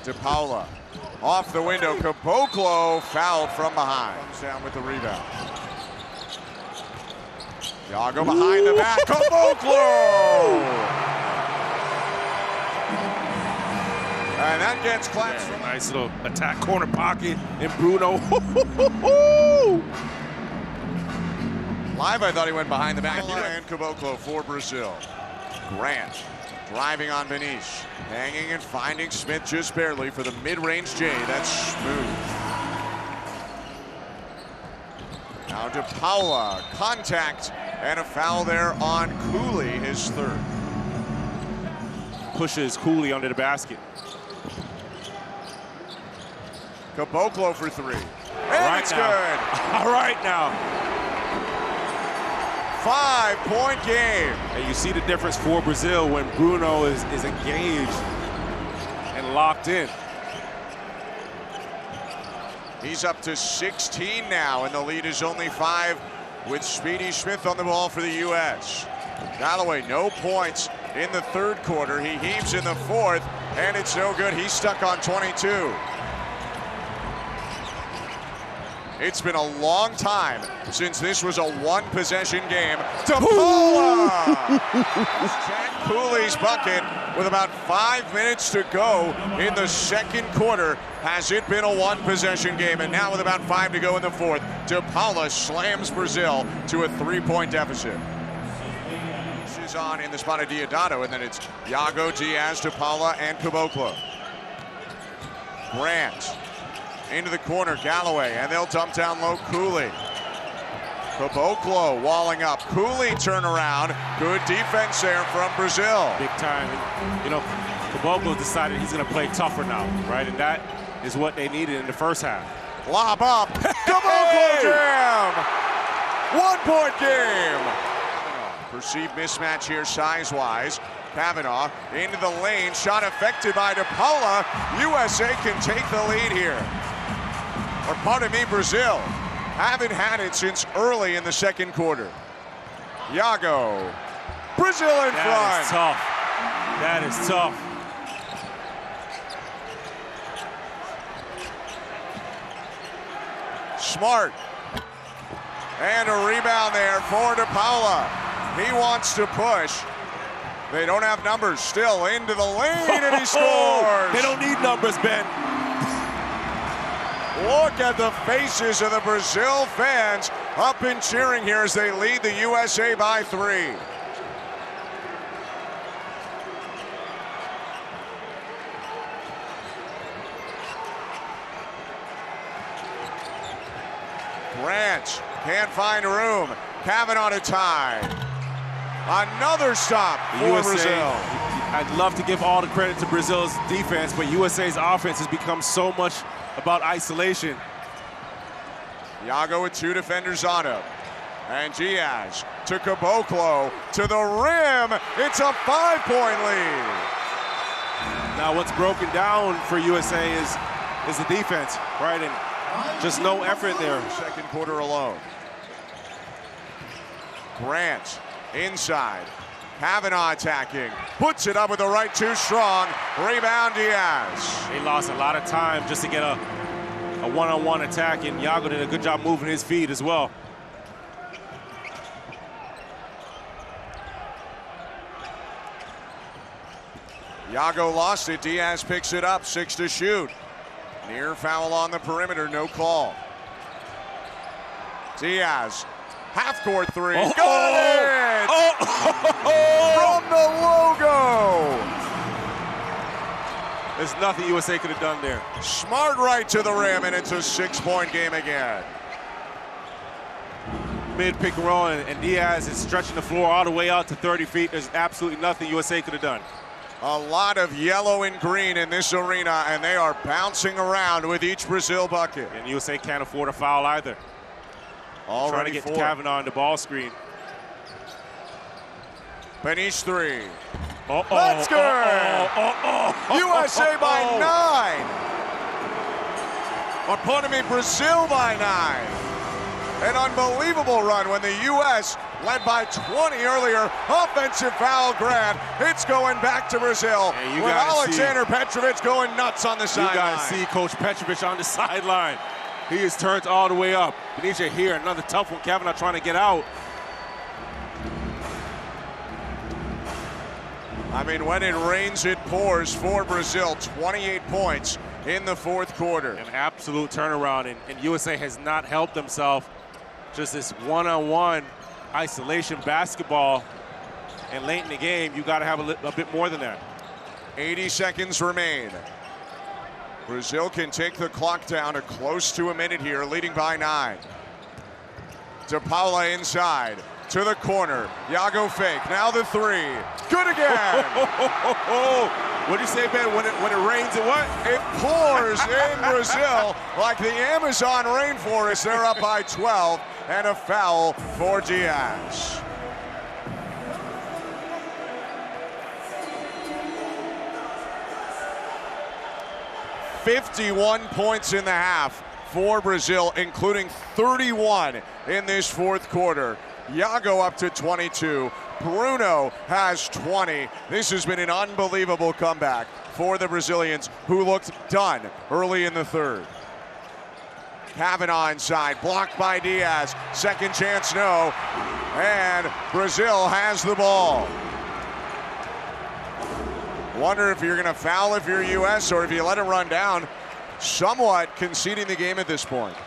De Paula off the window. Caboclo fouled from behind. Comes down with the rebound. Yago behind the back. Caboclo! And that gets clapped. Yeah, nice little attack corner pocket. And Bruno. Live, I thought he went behind the back. And Caboclo for Brazil. Grant driving on Benish. Hanging and finding Smith just barely for the mid-range J. That's smooth. Now De Paula, contact, and a foul there on Cooley, his third. Pushes Cooley under the basket. Caboclo for three. And right it's now. Good. All right now. 5-point game. And you see the difference for Brazil when Bruno is engaged and locked in. He's up to 16 now, and the lead is only 5 with Speedy Smith on the ball for the U.S. Galloway, no points in the third quarter. He heaves in the fourth, and it's no good. He's stuck on 22. It's been a long time since this was a one-possession game. De Paula! Jack Cooley's bucket with about 5 minutes to go in the second quarter. Has it been a one-possession game? And now with about 5 to go in the fourth, De Paula slams Brazil to a 3-point deficit. She's on in the spot of Diodato, and then it's Yago, Diaz, De Paula, and Caboclo. Grant into the corner, Galloway, and they'll dump down low, Cooley. Caboclo walling up. Cooley turnaround. Good defense there from Brazil. Big time. And, you know, Caboclo decided he's going to play tougher now, right? And that is what they needed in the first half. Lob up. Caboclo jam. 1-point game. Perceived mismatch here size-wise. Kavanaugh into the lane. Shot affected by De Paula. USA can take the lead here. Or pardon me, Brazil haven't had it since early in the second quarter. Yago, Brazil in front. That is tough. Smart. And a rebound there for De Paula. He wants to push. They don't have numbers. Still into the lane, and he scores. They don't need numbers, Ben. Look at the faces of the Brazil fans up and cheering here as they lead the USA by 3. Grant can't find room. Kavanaugh to tie. Another stop for USA, Brazil. I'd love to give all the credit to Brazil's defense, but USA's offense has become so much about isolation. Yago with 2 defenders on him. And Diaz to Caboclo to the rim. It's a 5-point lead. Now what's broken down for USA is the defense, right? And just no effort there. Second quarter alone. Grant inside. Kavanaugh attacking. Puts it up with the right, too strong. Rebound Diaz. They lost a lot of time just to get a one-on-one attack, and Yago did a good job moving his feet as well. Yago lost it. Diaz picks it up. 6 to shoot. Near foul on the perimeter. No call. Diaz. Half-court 3. Got it! From the logo. There's nothing USA could have done there. Smart right to the rim, and it's a 6-point game again. Mid-pick and roll, and Diaz is stretching the floor all the way out to 30 feet. There's absolutely nothing USA could have done. A lot of yellow and green in this arena, and they are bouncing around with each Brazil bucket. And USA can't afford a foul either. Already trying to get to Kavanaugh on the ball screen. Benish 3. That's good. USA by 9. Or pardon me, Brazil by 9. An unbelievable run when the U.S. led by 20 earlier. Offensive foul grab. It's going back to Brazil. With Alexander Petrovic going nuts on the sideline. You got to see Coach Petrovic on the sideline. He is turned all the way up. Benicia here, another tough one. Kavanaugh trying to get out. I mean, when it rains, it pours for Brazil. 28 points in the fourth quarter. An absolute turnaround, and USA has not helped themselves. Just this one-on-one isolation basketball, and late in the game, you got to have a bit more than that. 80 seconds remain. Brazil can take the clock down to close to a minute here, leading by 9. De Paula inside. To the corner, Iago fake, now the 3, good again! What do you say, Ben, when it rains, it what? It pours in Brazil like the Amazon rainforest. They're up by 12, and a foul for Diaz. "51 points in the half for Brazil, including 31 in this fourth quarter. Iago up to 22. Bruno has 20. This has been an unbelievable comeback for the Brazilians, who looked done early in the third. Kavanaugh inside, blocked by Diaz. Second chance, no. And Brazil has the ball. Wonder if you're going to foul if you're US or if you let it run down. Somewhat conceding the game at this point.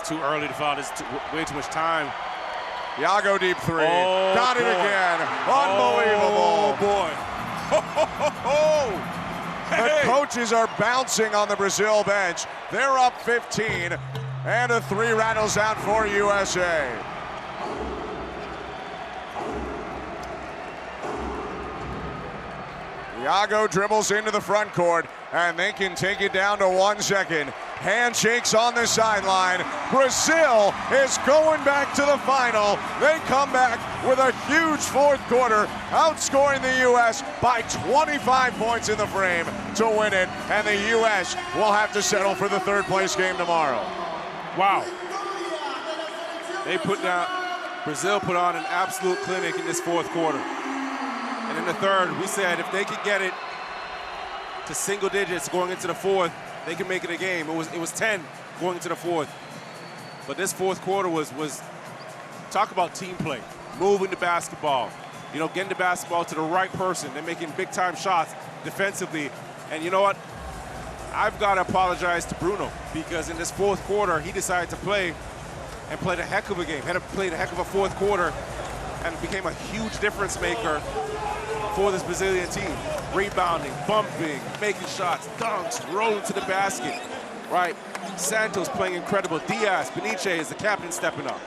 Too early to foul. There's way too much time. Iago deep 3. Oh, got it again. Unbelievable. Oh, boy. The coaches are bouncing on the Brazil bench. They're up 15, and a 3 rattles out for USA. Iago dribbles into the front court, and they can take it down to 1 second. Handshakes on the sideline. Brazil is going back to the final. They come back with a huge fourth quarter, outscoring the U.S. by 25 points in the frame to win it, and the U.S. will have to settle for the third place game tomorrow. Wow. Brazil put on an absolute clinic in this fourth quarter. And in the third, we said if they could get it to single digits going into the fourth, they can make it a game. It was 10 going into the fourth. But this fourth quarter was talk about team play, moving the basketball, getting the basketball to the right person. They're making big-time shots defensively. And you know what? I've got to apologize to Bruno, because in this fourth quarter, he decided to play and played a heck of a game. Played a heck of a fourth quarter and became a huge difference maker for this Brazilian team. Rebounding, bumping, making shots, dunks, rolling to the basket, right? Santos playing incredible. Diaz, Benicia is the captain stepping up.